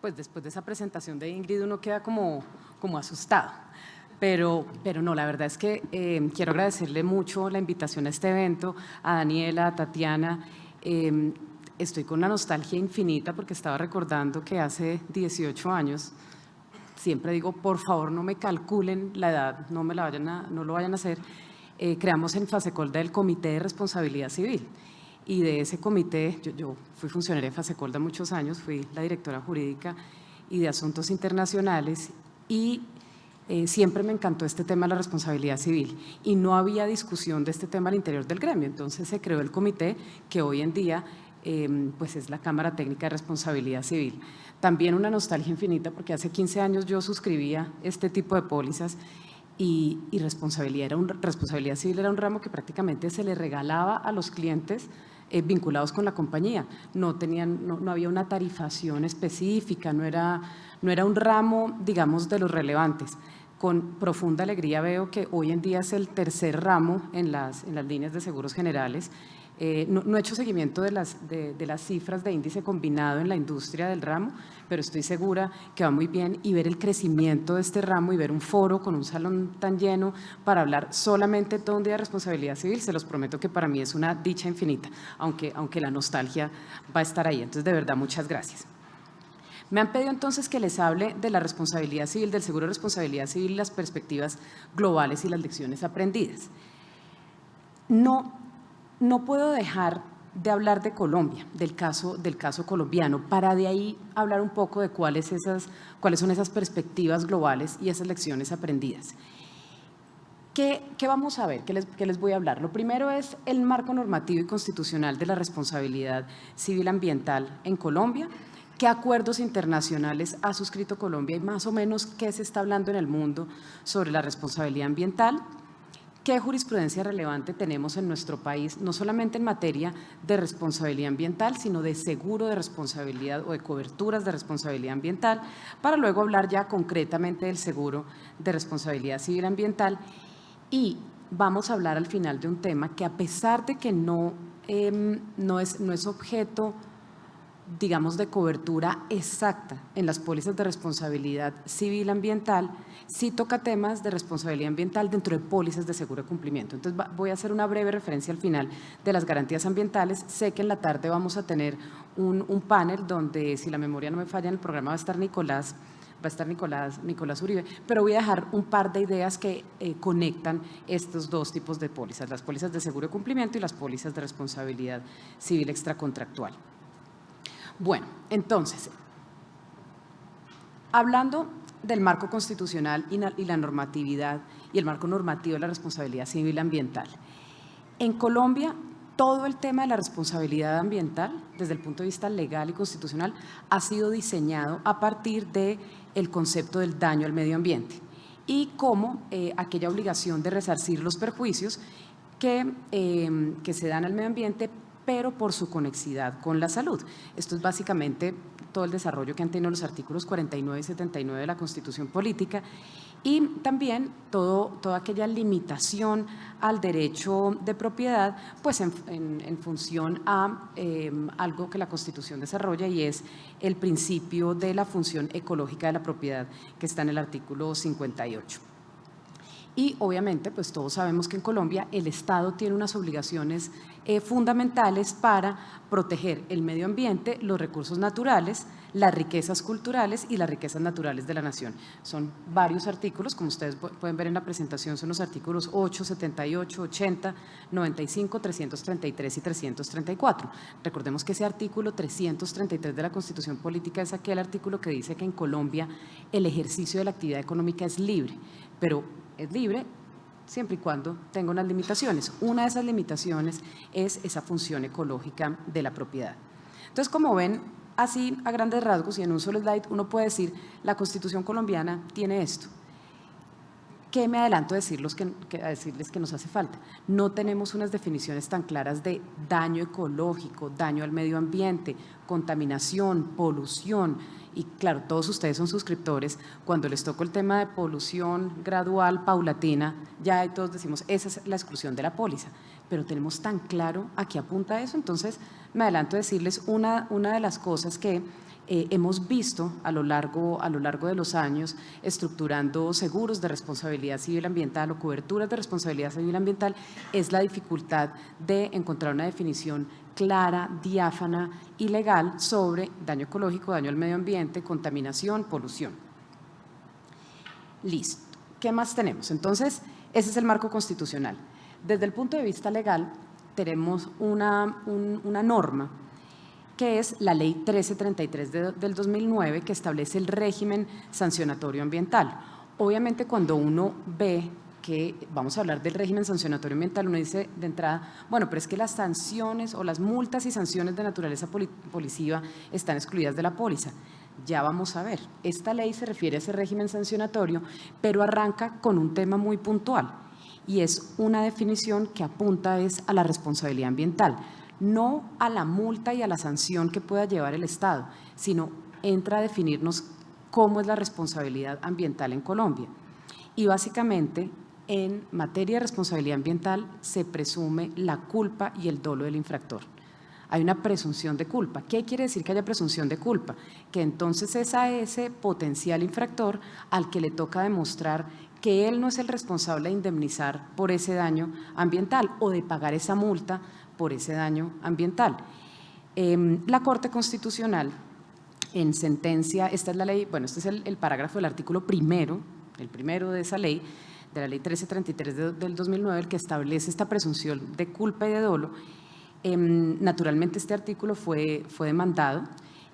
pues después de esa presentación de Ingrid uno queda como asustado. Pero no, la verdad es que quiero agradecerle mucho la invitación a este evento, a Daniela, a Tatiana. Estoy con una nostalgia infinita porque estaba recordando que hace 18 años, siempre digo, por favor no me calculen la edad, no lo vayan a hacer, creamos en Fasecolda el Comité de Responsabilidad Civil. Y de ese comité, yo fui funcionaria de Fasecolda muchos años, fui la directora jurídica y de Asuntos Internacionales, y siempre me encantó este tema de la responsabilidad civil y no había discusión de este tema al interior del gremio. Entonces se creó el comité que hoy en día pues es la Cámara Técnica de Responsabilidad Civil. También una nostalgia infinita porque hace 15 años yo suscribía este tipo de pólizas y responsabilidad civil era un ramo que prácticamente se le regalaba a los clientes vinculados con la compañía. No había una tarifación específica, no era un ramo, digamos, de los relevantes. Con profunda alegría veo que hoy en día es el tercer ramo en las líneas de seguros generales. No he hecho seguimiento de las cifras de índice combinado en la industria del ramo, pero estoy segura que va muy bien, y ver el crecimiento de este ramo y ver un foro con un salón tan lleno para hablar solamente todo un día de responsabilidad civil, se los prometo que para mí es una dicha infinita, aunque la nostalgia va a estar ahí. Entonces, de verdad, muchas gracias. Me han pedido entonces que les hable de la responsabilidad civil, del seguro de responsabilidad civil, las perspectivas globales y las lecciones aprendidas. No puedo dejar de hablar de Colombia, del caso colombiano, para de ahí hablar un poco de cuáles son esas perspectivas globales y esas lecciones aprendidas. ¿Qué vamos a ver? ¿Qué les voy a hablar? Lo primero es el marco normativo y constitucional de la responsabilidad civil ambiental en Colombia. ¿Qué acuerdos internacionales ha suscrito Colombia y más o menos qué se está hablando en el mundo sobre la responsabilidad ambiental? ¿Qué jurisprudencia relevante tenemos en nuestro país, no solamente en materia de responsabilidad ambiental, sino de seguro de responsabilidad o de coberturas de responsabilidad ambiental, para luego hablar ya concretamente del seguro de responsabilidad civil ambiental? Y vamos a hablar al final de un tema que, a pesar de que no es objeto, digamos, de cobertura exacta en las pólizas de responsabilidad civil ambiental, sí toca temas de responsabilidad ambiental dentro de pólizas de seguro de cumplimiento. Entonces voy a hacer una breve referencia al final de las garantías ambientales. Sé que en la tarde vamos a tener un panel donde, si la memoria no me falla, en el programa va a estar Nicolás Uribe, pero voy a dejar un par de ideas que conectan estos dos tipos de pólizas, las pólizas de seguro de cumplimiento y las pólizas de responsabilidad civil extracontractual. Bueno, entonces, hablando del marco constitucional y la normatividad y el marco normativo de la responsabilidad civil ambiental, en Colombia todo el tema de la responsabilidad ambiental, desde el punto de vista legal y constitucional, ha sido diseñado a partir del concepto del daño al medio ambiente y como aquella obligación de resarcir los perjuicios que se dan al medio ambiente, pero por su conexidad con la salud. Esto es básicamente todo el desarrollo que han tenido los artículos 49 y 79 de la Constitución Política, y también toda aquella limitación al derecho de propiedad, pues en función a algo que la Constitución desarrolla, y es el principio de la función ecológica de la propiedad, que está en el artículo 58. Y obviamente, pues todos sabemos que en Colombia el Estado tiene unas obligaciones fundamentales para proteger el medio ambiente, los recursos naturales, las riquezas culturales y las riquezas naturales de la nación. Son varios artículos, como ustedes pueden ver en la presentación, son los artículos 8, 78, 80, 95, 333 y 334. Recordemos que ese artículo 333 de la Constitución Política es aquel artículo que dice que en Colombia el ejercicio de la actividad económica es libre, pero es libre siempre y cuando tenga unas limitaciones. Una de esas limitaciones es esa función ecológica de la propiedad. Entonces, como ven, así a grandes rasgos y en un solo slide, uno puede decir, la Constitución colombiana tiene esto. ¿Qué me adelanto a decirles que nos hace falta? No tenemos unas definiciones tan claras de daño ecológico, daño al medio ambiente, contaminación, polución. Y claro, todos ustedes son suscriptores. Cuando les toco el tema de polución gradual, paulatina, ya todos decimos, esa es la exclusión de la póliza. Pero tenemos tan claro a qué apunta eso. Entonces, me adelanto a decirles una de las cosas que hemos visto a lo largo de los años estructurando seguros de responsabilidad civil ambiental o coberturas de responsabilidad civil ambiental es la dificultad de encontrar una definición clara, diáfana y legal sobre daño ecológico, daño al medio ambiente, contaminación, polución. Listo. ¿Qué más tenemos? Entonces, ese es el marco constitucional. Desde el punto de vista legal, tenemos una norma que es la Ley 1333 del 2009, que establece el régimen sancionatorio ambiental. Obviamente, cuando uno ve que vamos a hablar del régimen sancionatorio ambiental, uno dice de entrada, bueno, pero es que las sanciones o las multas y sanciones de naturaleza policiva están excluidas de la póliza. Ya vamos a ver, esta ley se refiere a ese régimen sancionatorio, pero arranca con un tema muy puntual y es una definición que apunta a la responsabilidad ambiental, no a la multa y a la sanción que pueda llevar el Estado, sino entra a definirnos cómo es la responsabilidad ambiental en Colombia. Y básicamente, en materia de responsabilidad ambiental se presume la culpa y el dolo del infractor. Hay una presunción de culpa. ¿Qué quiere decir que haya presunción de culpa? Que entonces es a ese potencial infractor al que le toca demostrar que él no es el responsable de indemnizar por ese daño ambiental o de pagar esa multa por ese daño ambiental. La Corte Constitucional, en sentencia, esta es la ley, bueno, este es el parágrafo del artículo primero, el primero de esa ley, de la Ley 1333 del 2009, el que establece esta presunción de culpa y de dolo. Naturalmente este artículo fue demandado,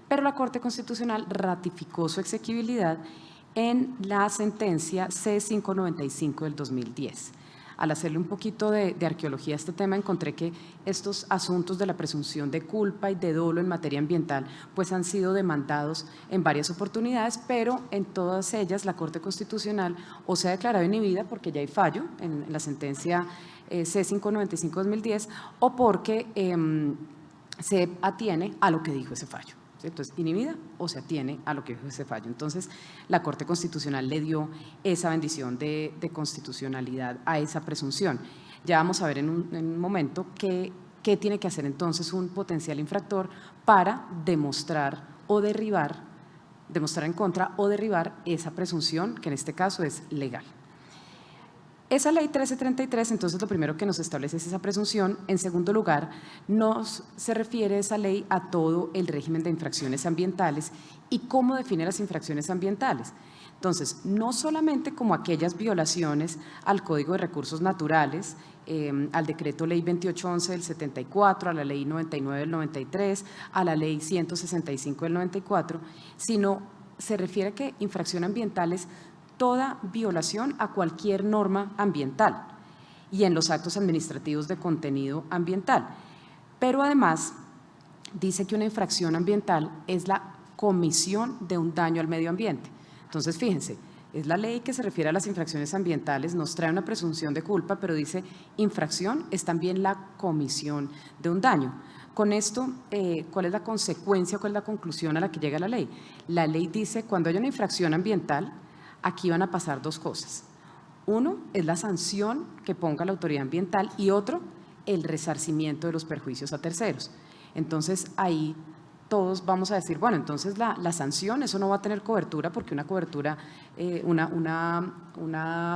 pero la Corte Constitucional ratificó su exequibilidad en la sentencia C595 del 2010. Al hacerle un poquito de arqueología a este tema, encontré que estos asuntos de la presunción de culpa y de dolo en materia ambiental pues han sido demandados en varias oportunidades, pero en todas ellas la Corte Constitucional o se ha declarado inhibida porque ya hay fallo en la sentencia C595-2010 o porque se atiene a lo que dijo ese fallo. Entonces, inhibida o se atiene a lo que dijo ese fallo. Entonces, la Corte Constitucional le dio esa bendición de constitucionalidad a esa presunción. Ya vamos a ver en un momento qué tiene que hacer entonces un potencial infractor para demostrar en contra o derribar esa presunción, que en este caso es legal. Esa ley 1333, entonces, lo primero que nos establece es esa presunción. En segundo lugar, se refiere esa ley a todo el régimen de infracciones ambientales y cómo define las infracciones ambientales. Entonces, no solamente como aquellas violaciones al Código de Recursos Naturales, al Decreto Ley 2811 del 74, a la Ley 99 del 93, a la Ley 165 del 94, sino se refiere a que infracción ambiental es toda violación a cualquier norma ambiental y en los actos administrativos de contenido ambiental. Pero además dice que una infracción ambiental es la comisión de un daño al medio ambiente. Entonces, fíjense, es la ley que se refiere a las infracciones ambientales, nos trae una presunción de culpa, pero dice infracción es también la comisión de un daño. Con esto, ¿cuál es la consecuencia, cuál es la conclusión a la que llega la ley? La ley dice, cuando haya una infracción ambiental, aquí van a pasar dos cosas. Uno es la sanción que ponga la autoridad ambiental y otro, el resarcimiento de los perjuicios a terceros. Entonces, ahí todos vamos a decir, bueno, entonces la sanción, eso no va a tener cobertura porque una cobertura,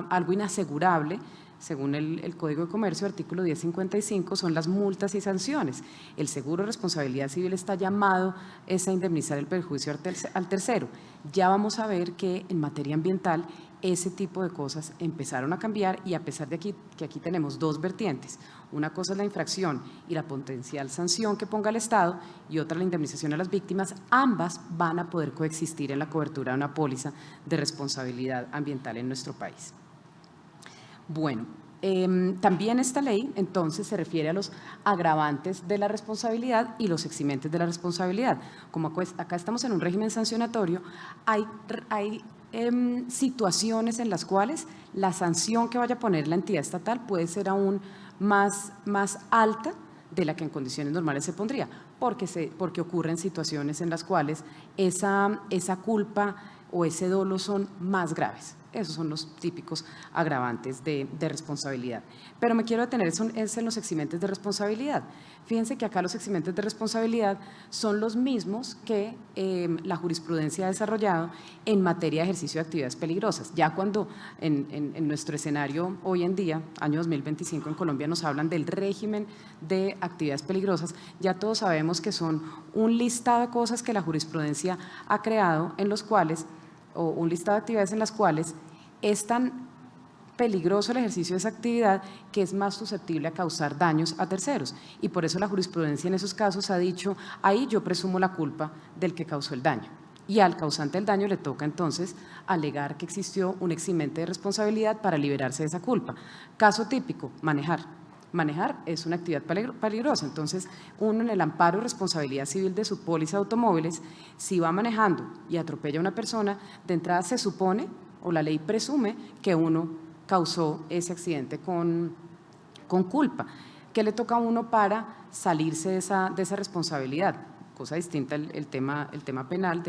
algo inasegurable, según el Código de Comercio, artículo 1055, son las multas y sanciones. El seguro de responsabilidad civil está llamado a indemnizar el perjuicio al tercero. Ya vamos a ver que en materia ambiental ese tipo de cosas empezaron a cambiar y a pesar de que aquí tenemos dos vertientes, una cosa es la infracción y la potencial sanción que ponga el Estado y otra la indemnización a las víctimas, ambas van a poder coexistir en la cobertura de una póliza de responsabilidad ambiental en nuestro país. Bueno, también esta ley entonces se refiere a los agravantes de la responsabilidad y los eximentes de la responsabilidad. Como acá estamos en un régimen sancionatorio, hay situaciones en las cuales la sanción que vaya a poner la entidad estatal puede ser aún más alta de la que en condiciones normales se pondría, porque ocurren situaciones en las cuales esa culpa o ese dolo son más graves. Esos son los típicos agravantes de responsabilidad. Pero me quiero detener en los eximentes de responsabilidad. Fíjense que acá los eximentes de responsabilidad son los mismos que la jurisprudencia ha desarrollado en materia de ejercicio de actividades peligrosas. Ya cuando en nuestro escenario hoy en día, año 2025 en Colombia, nos hablan del régimen de actividades peligrosas, ya todos sabemos que son un listado de cosas que la jurisprudencia ha creado en los cuales, o un listado de actividades en las cuales es tan peligroso el ejercicio de esa actividad que es más susceptible a causar daños a terceros. Y por eso la jurisprudencia en esos casos ha dicho, ahí yo presumo la culpa del que causó el daño. Y al causante del daño le toca entonces alegar que existió un eximente de responsabilidad para liberarse de esa culpa. Caso típico, manejar. Manejar es una actividad peligrosa, entonces uno en el amparo de responsabilidad civil de su póliza de automóviles, si va manejando y atropella a una persona, de entrada se supone o la ley presume que uno causó ese accidente con culpa. ¿Qué le toca a uno para salirse de esa responsabilidad? Cosa distinta el tema penal,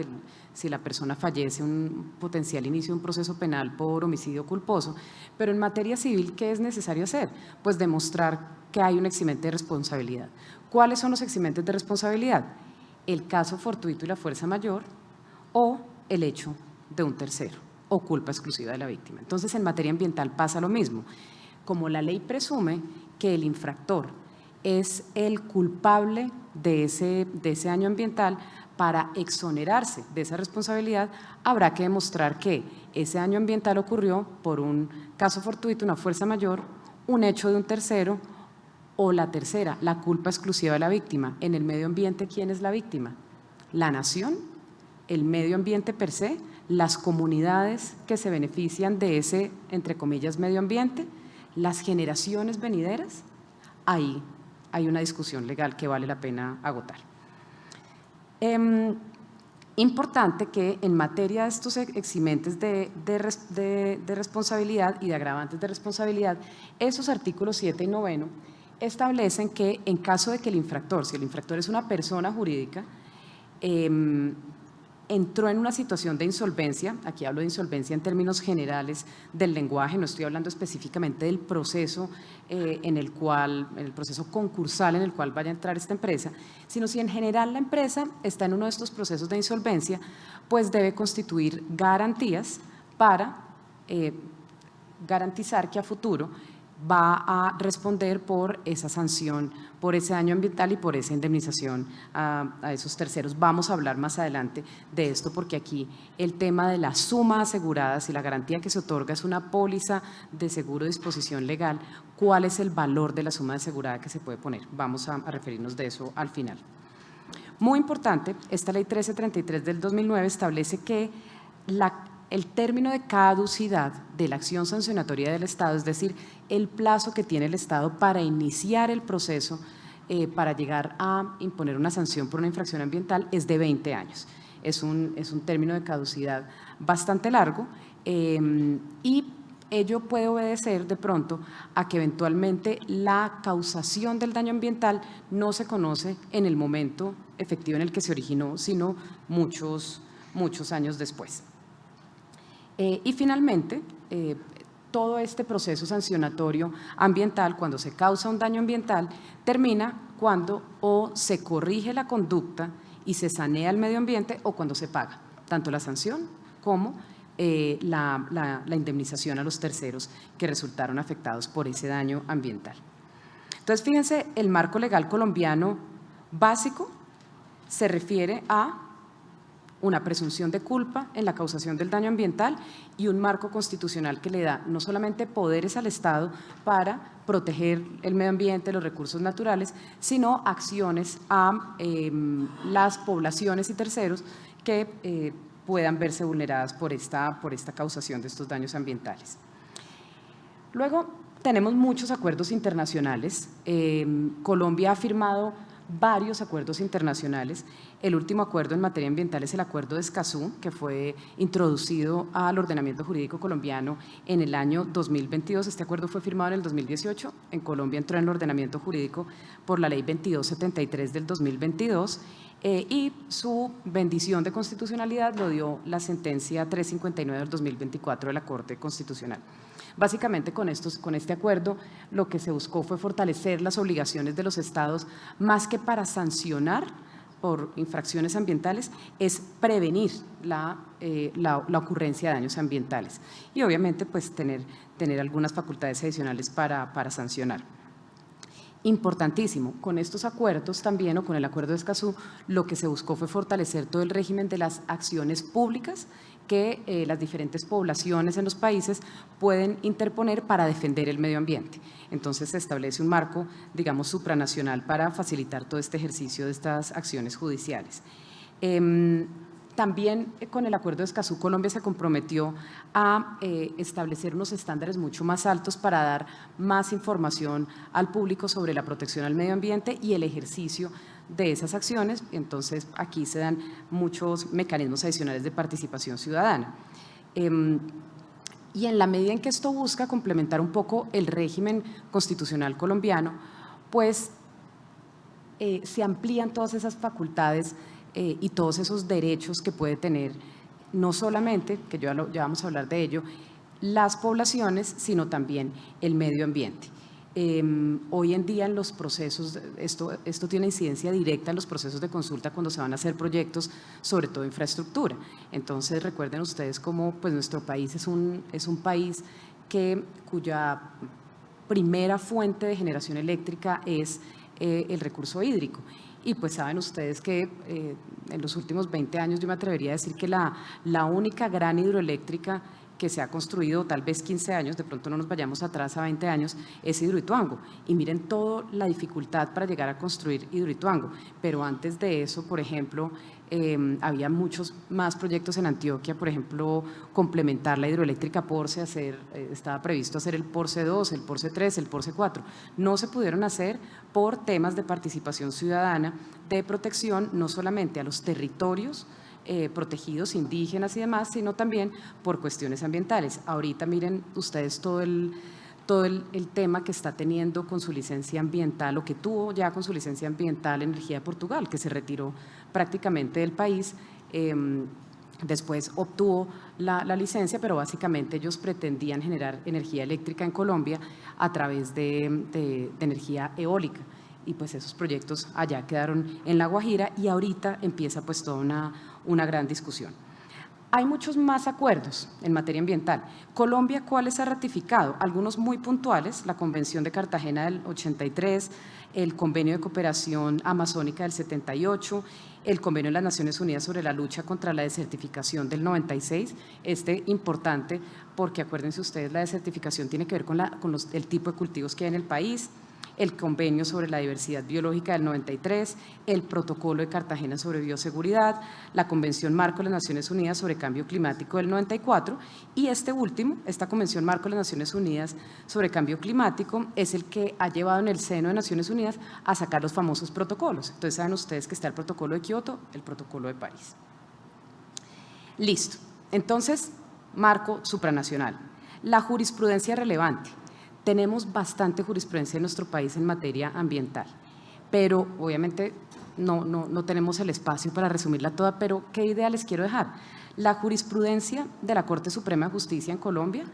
si la persona fallece, un potencial inicio de un proceso penal por homicidio culposo. Pero en materia civil, ¿qué es necesario hacer? Pues demostrar que hay un eximente de responsabilidad. ¿Cuáles son los eximentes de responsabilidad? El caso fortuito y la fuerza mayor o el hecho de un tercero o culpa exclusiva de la víctima. Entonces, en materia ambiental pasa lo mismo. Como la ley presume que el infractor es el culpable de ese daño ambiental, para exonerarse de esa responsabilidad, habrá que demostrar que ese daño ambiental ocurrió por un caso fortuito, una fuerza mayor, un hecho de un tercero o la tercera, la culpa exclusiva de la víctima. En el medio ambiente, ¿quién es la víctima? La nación, el medio ambiente per se, las comunidades que se benefician de ese, entre comillas, medio ambiente, las generaciones venideras. Ahí hay una discusión legal que vale la pena agotar. Importante que en materia de estos eximentes de responsabilidad y de agravantes de responsabilidad, esos artículos 7 y 9 establecen que en caso de que el infractor, si el infractor es una persona jurídica, entró en una situación de insolvencia, aquí hablo de insolvencia en términos generales del lenguaje, no estoy hablando específicamente del proceso en el proceso concursal en el cual vaya a entrar esta empresa, sino si en general la empresa está en uno de estos procesos de insolvencia, pues debe constituir garantías para garantizar que a futuro va a responder por esa sanción, por ese daño ambiental y por esa indemnización a esos terceros. Vamos a hablar más adelante de esto porque aquí el tema de la suma asegurada, si la garantía que se otorga es una póliza de seguro de disposición legal, ¿cuál es el valor de la suma asegurada que se puede poner? Vamos a referirnos de eso al final. Muy importante, esta ley 1333 del 2009 establece que el término de caducidad de la acción sancionatoria del Estado, es decir, el plazo que tiene el Estado para iniciar el proceso para llegar a imponer una sanción por una infracción ambiental, es de 20 años. Es un término de caducidad bastante largo y ello puede obedecer de pronto a que eventualmente la causación del daño ambiental no se conoce en el momento efectivo en el que se originó, sino muchos años después. Y finalmente, todo este proceso sancionatorio ambiental, cuando se causa un daño ambiental, termina cuando o se corrige la conducta y se sanea el medio ambiente o cuando se paga, tanto la sanción como la indemnización a los terceros que resultaron afectados por ese daño ambiental. Entonces, fíjense, el marco legal colombiano básico se refiere a una presunción de culpa en la causación del daño ambiental y un marco constitucional que le da no solamente poderes al Estado para proteger el medio ambiente, los recursos naturales, sino acciones a las poblaciones y terceros que puedan verse vulneradas por esta causación de estos daños ambientales. Luego, tenemos muchos acuerdos internacionales. Colombia ha firmado varios acuerdos internacionales. El último acuerdo en materia ambiental es el Acuerdo de Escazú, que fue introducido al ordenamiento jurídico colombiano en el año 2022. Este acuerdo fue firmado en el 2018. En Colombia entró en el ordenamiento jurídico por la Ley 2273 del 2022. y su bendición de constitucionalidad lo dio la sentencia 359 del 2024 de la Corte Constitucional. Básicamente con este acuerdo lo que se buscó fue fortalecer las obligaciones de los estados más que para sancionar por infracciones ambientales, es prevenir la ocurrencia de daños ambientales y obviamente pues tener algunas facultades adicionales para sancionar. Importantísimo, con estos acuerdos también o con el acuerdo de Escazú, lo que se buscó fue fortalecer todo el régimen de las acciones públicas que las diferentes poblaciones en los países pueden interponer para defender el medio ambiente. Entonces se establece un marco, digamos, supranacional para facilitar todo este ejercicio de estas acciones judiciales. También con el acuerdo de Escazú, Colombia se comprometió a establecer unos estándares mucho más altos para dar más información al público sobre la protección al medio ambiente y el ejercicio de esas acciones. Entonces, aquí se dan muchos mecanismos adicionales de participación ciudadana. Y en la medida en que esto busca complementar un poco el régimen constitucional colombiano, pues se amplían todas esas facultades y todos esos derechos que puede tener, no solamente, que ya vamos a hablar de ello, las poblaciones, sino también el medio ambiente. Hoy en día en los procesos, esto tiene incidencia directa en los procesos de consulta cuando se van a hacer proyectos, sobre todo infraestructura. Entonces recuerden ustedes cómo pues, nuestro país es un país cuya primera fuente de generación eléctrica es el recurso hídrico. Y pues saben ustedes que en los últimos 20 años yo me atrevería a decir que la única gran hidroeléctrica que se ha construido, tal vez 15 años, de pronto no nos vayamos atrás a 20 años, es Hidroituango. Y miren toda la dificultad para llegar a construir Hidroituango. Pero antes de eso, por ejemplo, había muchos más proyectos en Antioquia, por ejemplo, complementar la hidroeléctrica Porce, estaba previsto hacer el Porce 2, el Porce 3, el Porce 4. No se pudieron hacer por temas de participación ciudadana, de protección, no solamente a los territorios protegidos, indígenas y demás, sino también por cuestiones ambientales. Ahorita miren ustedes todo el tema que está teniendo con su licencia ambiental o que tuvo ya con su licencia ambiental Energía de Portugal, que se retiró prácticamente del país, después obtuvo la licencia, pero básicamente ellos pretendían generar energía eléctrica en Colombia a través de energía eólica. Y pues esos proyectos allá quedaron en La Guajira y ahorita empieza pues toda una gran discusión. Hay muchos más acuerdos en materia ambiental. Colombia, ¿cuáles ha ratificado? Algunos muy puntuales, la Convención de Cartagena del 83, el Convenio de Cooperación Amazónica del 78, el Convenio de las Naciones Unidas sobre la lucha contra la desertificación del 96, importante porque acuérdense ustedes, la desertificación tiene que ver con el tipo de cultivos que hay en el país, el Convenio sobre la Diversidad Biológica del 93, el Protocolo de Cartagena sobre Bioseguridad, la Convención Marco de las Naciones Unidas sobre Cambio Climático del 94 y esta Convención Marco de las Naciones Unidas sobre Cambio Climático es el que ha llevado en el seno de Naciones Unidas a sacar los famosos protocolos. Entonces saben ustedes que está el Protocolo de Kioto, el Protocolo de París. Listo. Entonces, marco supranacional. La jurisprudencia relevante. Tenemos bastante jurisprudencia en nuestro país en materia ambiental, pero obviamente no tenemos el espacio para resumirla toda, pero ¿qué idea les quiero dejar? La jurisprudencia de la Corte Suprema de Justicia en Colombia,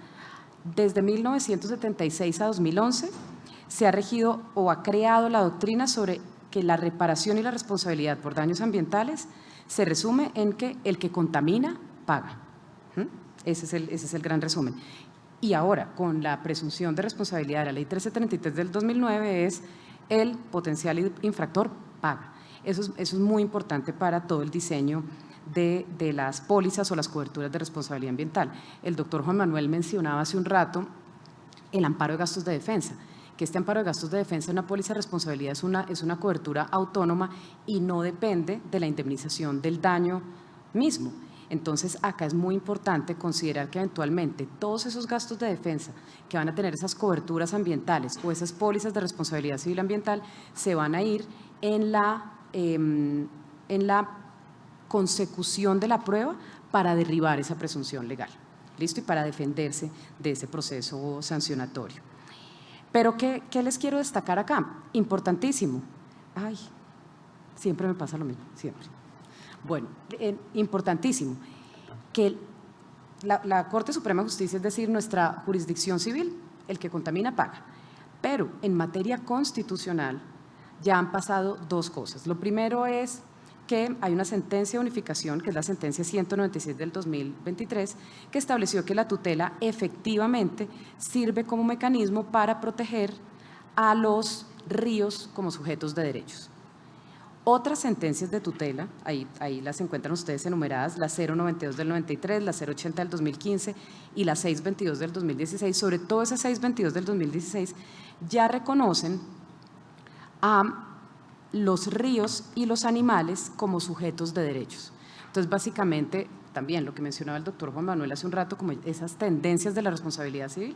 desde 1976 a 2011, se ha regido o ha creado la doctrina sobre que la reparación y la responsabilidad por daños ambientales se resume en que el que contamina paga. Ese es el gran resumen. Y ahora, con la presunción de responsabilidad de la Ley 1333 del 2009, es el potencial infractor paga. Eso es muy importante para todo el diseño de las pólizas o las coberturas de responsabilidad ambiental. El doctor Juan Manuel mencionaba hace un rato el amparo de gastos de defensa, que este amparo de gastos de defensa en una póliza de responsabilidad es una cobertura autónoma y no depende de la indemnización del daño mismo. Entonces, acá es muy importante considerar que eventualmente todos esos gastos de defensa que van a tener esas coberturas ambientales o esas pólizas de responsabilidad civil ambiental se van a ir en la consecución de la prueba para derribar esa presunción legal. ¿Listo? Y para defenderse de ese proceso sancionatorio. Pero, ¿qué les quiero destacar acá? Importantísimo. Siempre me pasa lo mismo, siempre. Bueno, importantísimo, que la Corte Suprema de Justicia, es decir, nuestra jurisdicción civil, el que contamina paga. Pero en materia constitucional ya han pasado dos cosas. Lo primero es que hay una sentencia de unificación, que es la sentencia 196 del 2023, que estableció que la tutela efectivamente sirve como mecanismo para proteger a los ríos como sujetos de derechos. Otras sentencias de tutela, ahí las encuentran ustedes enumeradas, la 092 del 93, la 080 del 2015 y la 622 del 2016, sobre todo esa 622 del 2016, ya reconocen a los ríos y los animales como sujetos de derechos. Entonces, básicamente, también lo que mencionaba el doctor Juan Manuel hace un rato, como esas tendencias de la responsabilidad civil,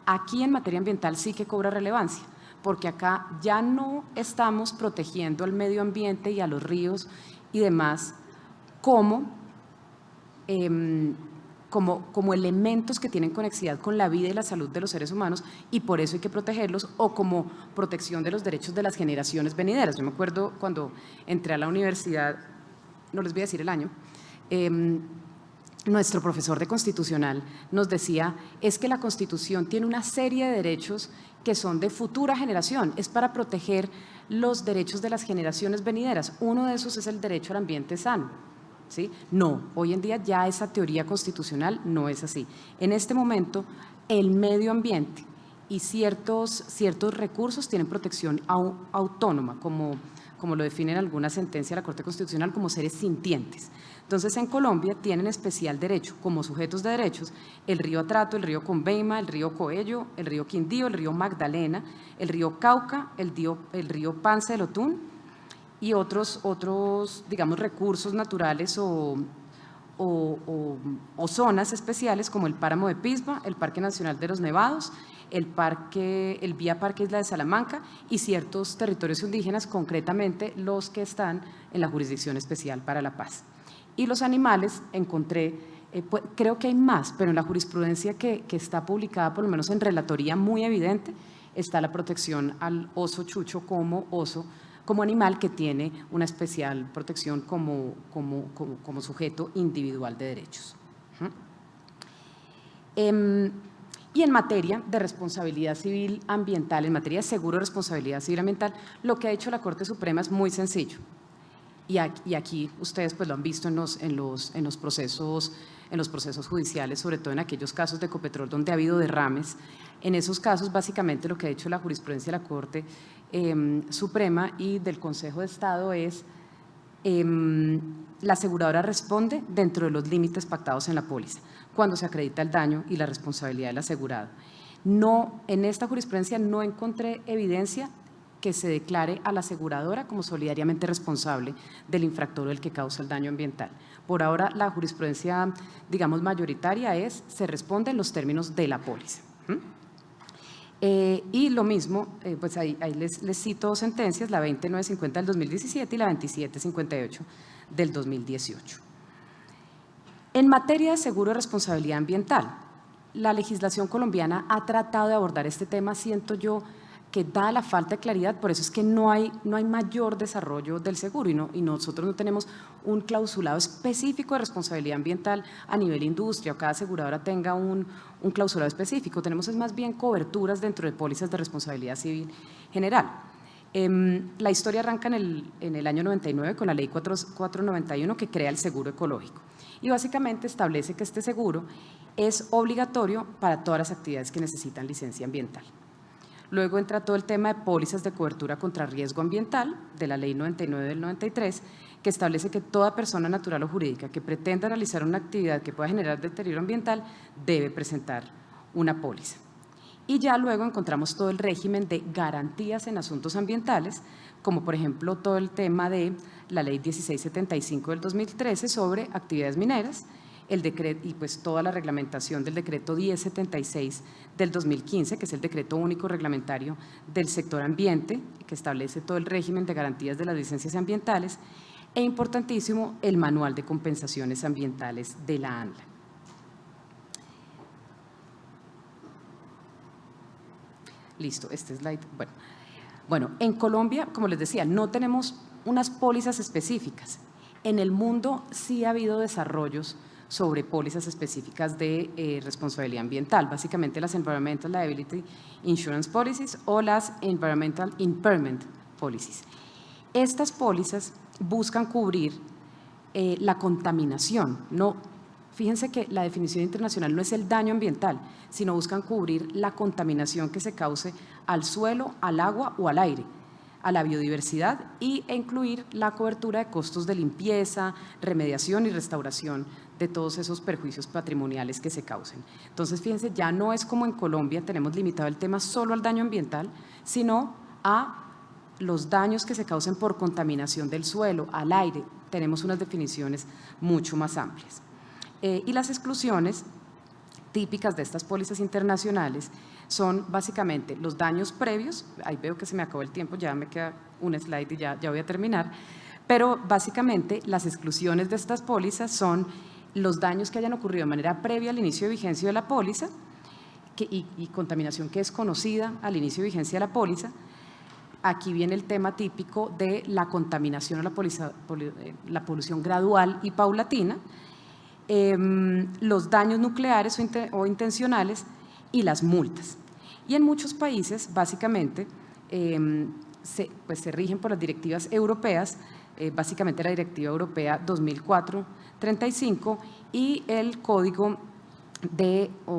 aquí en materia ambiental sí que cobra relevancia, porque acá ya no estamos protegiendo al medio ambiente y a los ríos y demás como elementos que tienen conexidad con la vida y la salud de los seres humanos, y por eso hay que protegerlos, o como protección de los derechos de las generaciones venideras. Yo me acuerdo cuando entré a la universidad, no les voy a decir el año, nuestro profesor de constitucional nos decía, es que la Constitución tiene una serie de derechos que son de futura generación, es para proteger los derechos de las generaciones venideras. Uno de esos es el derecho al ambiente sano. ¿Sí? No, hoy en día ya esa teoría constitucional no es así. En este momento, el medio ambiente y ciertos recursos tienen protección autónoma, como lo define en alguna sentencia de la Corte Constitucional, como seres sintientes. Entonces, en Colombia tienen especial derecho, como sujetos de derechos, el río Atrato, el río Conveima, el río Coello, el río Quindío, el río Magdalena, el río Cauca, el río Pance del Otún, y otros, digamos, recursos naturales o zonas especiales como el Páramo de Pisba, el Parque Nacional de los Nevados, el Vía Parque Isla de Salamanca y ciertos territorios indígenas, concretamente los que están en la Jurisdicción Especial para la Paz. Y los animales, encontré, creo que hay más, pero en la jurisprudencia que está publicada, por lo menos en relatoría muy evidente, está la protección al oso chucho como animal que tiene una especial protección como sujeto individual de derechos. Y en materia de responsabilidad civil ambiental, en materia de seguro de responsabilidad civil ambiental, lo que ha hecho la Corte Suprema es muy sencillo. Y aquí ustedes pues lo han visto en los procesos judiciales, sobre todo en aquellos casos de Ecopetrol donde ha habido derrames. En esos casos, básicamente, lo que ha hecho la jurisprudencia de la Corte Suprema y del Consejo de Estado es la aseguradora responde dentro de los límites pactados en la póliza, cuando se acredita el daño y la responsabilidad del asegurado. No, en esta jurisprudencia no encontré evidencia que se declare a la aseguradora como solidariamente responsable del infractor o del que causa el daño ambiental. Por ahora, la jurisprudencia, digamos, mayoritaria se responde en los términos de la póliza. Y lo mismo, pues ahí les cito dos sentencias, la 20950 del 2017 y la 2758 del 2018. En materia de seguro de responsabilidad ambiental, la legislación colombiana ha tratado de abordar este tema, siento yo, que da la falta de claridad, por eso es que no hay mayor desarrollo del seguro y nosotros no tenemos un clausulado específico de responsabilidad ambiental a nivel industria o cada aseguradora tenga un clausulado específico. Tenemos es más bien coberturas dentro de pólizas de responsabilidad civil general. La historia arranca en el año 99 con la ley 491 que crea el seguro ecológico y básicamente establece que este seguro es obligatorio para todas las actividades que necesitan licencia ambiental. Luego entra todo el tema de pólizas de cobertura contra riesgo ambiental de la Ley 99 del 93, que establece que toda persona natural o jurídica que pretenda realizar una actividad que pueda generar deterioro ambiental debe presentar una póliza. Y ya luego encontramos todo el régimen de garantías en asuntos ambientales, como por ejemplo todo el tema de la Ley 1675 del 2013 sobre actividades mineras, el decreto y pues toda la reglamentación del decreto 1076 del 2015, que es el decreto único reglamentario del sector ambiente, que establece todo el régimen de garantías de las licencias ambientales, e importantísimo, el manual de compensaciones ambientales de la ANLA. Listo, este slide, bueno. Bueno, en Colombia, como les decía, no tenemos unas pólizas específicas. En el mundo sí ha habido desarrollos sobre pólizas específicas de responsabilidad ambiental, básicamente las Environmental Liability Insurance Policies o las Environmental Impairment Policies. Estas pólizas buscan cubrir la contaminación. Fíjense que la definición internacional no es el daño ambiental, sino buscan cubrir la contaminación que se cause al suelo, al agua o al aire, a la biodiversidad e incluir la cobertura de costos de limpieza, remediación y restauración de todos esos perjuicios patrimoniales que se causen. Entonces, fíjense, ya no es como en Colombia, tenemos limitado el tema solo al daño ambiental, sino a los daños que se causen por contaminación del suelo, al aire. Tenemos unas definiciones mucho más amplias. Y las exclusiones típicas de estas pólizas internacionales son básicamente los daños previos. Ahí veo que se me acabó el tiempo, ya me queda un slide y ya voy a terminar, pero básicamente las exclusiones de estas pólizas son los daños que hayan ocurrido de manera previa al inicio de vigencia de la póliza y contaminación que es conocida al inicio de vigencia de la póliza. Aquí viene el tema típico de la contaminación o la polución gradual y paulatina, los daños nucleares o intencionales y las multas. Y en muchos países, básicamente, se rigen por las directivas europeas, básicamente la Directiva Europea 2004/35 y el Código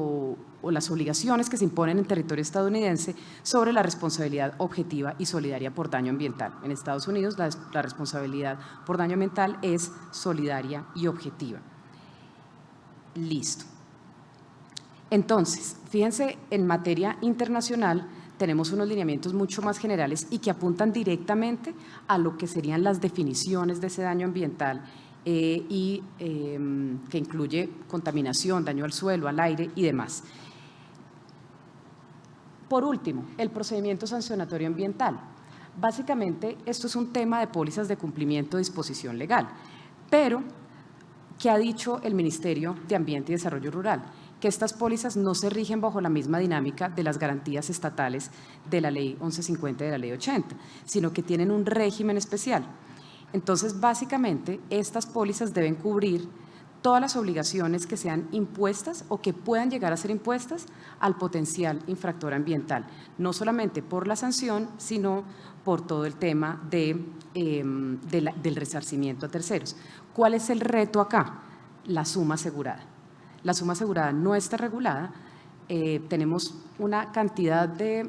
o las obligaciones que se imponen en territorio estadounidense sobre la responsabilidad objetiva y solidaria por daño ambiental. En Estados Unidos la responsabilidad por daño ambiental es solidaria y objetiva. Listo. Entonces, fíjense, en materia internacional tenemos unos lineamientos mucho más generales y que apuntan directamente a lo que serían las definiciones de ese daño ambiental que incluye contaminación, daño al suelo, al aire y demás. Por último, el procedimiento sancionatorio ambiental. Básicamente, esto es un tema de pólizas de cumplimiento de disposición legal, pero ¿qué ha dicho el Ministerio de Ambiente y Desarrollo Rural? Que estas pólizas no se rigen bajo la misma dinámica de las garantías estatales de la Ley 1150 y de la Ley 80, sino que tienen un régimen especial. Entonces, básicamente, estas pólizas deben cubrir todas las obligaciones que sean impuestas o que puedan llegar a ser impuestas al potencial infractor ambiental, no solamente por la sanción, sino por todo el tema del resarcimiento a terceros. ¿Cuál es el reto acá? La suma asegurada. La suma asegurada no está regulada. Tenemos una cantidad de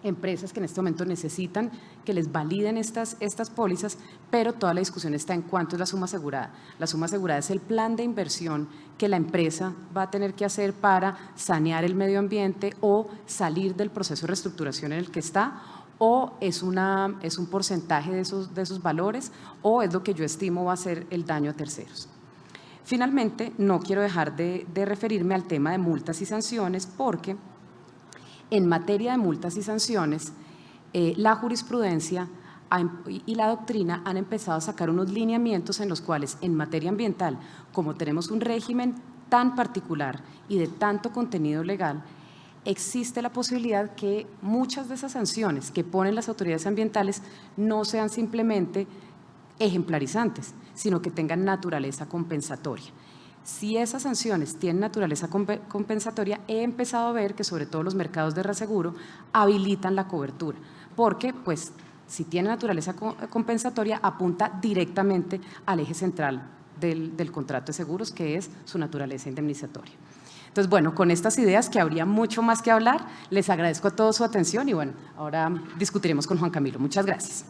empresas que en este momento necesitan que les validen estas pólizas, pero toda la discusión está en cuánto es la suma asegurada. La suma asegurada es el plan de inversión que la empresa va a tener que hacer para sanear el medio ambiente o salir del proceso de reestructuración en el que está, o es un porcentaje de esos valores, o es lo que yo estimo va a ser el daño a terceros. Finalmente, no quiero dejar de referirme al tema de multas y sanciones, porque en materia de multas y sanciones, la jurisprudencia y la doctrina han empezado a sacar unos lineamientos en los cuales, en materia ambiental, como tenemos un régimen tan particular y de tanto contenido legal, existe la posibilidad que muchas de esas sanciones que ponen las autoridades ambientales no sean simplemente ejemplarizantes, sino que tengan naturaleza compensatoria. Si esas sanciones tienen naturaleza compensatoria, he empezado a ver que sobre todo los mercados de reaseguro habilitan la cobertura, porque pues si tiene naturaleza compensatoria apunta directamente al eje central del contrato de seguros, que es su naturaleza indemnizatoria. Entonces, bueno, con estas ideas, que habría mucho más que hablar, les agradezco a todos su atención y bueno, ahora discutiremos con Juan Camilo. Muchas gracias.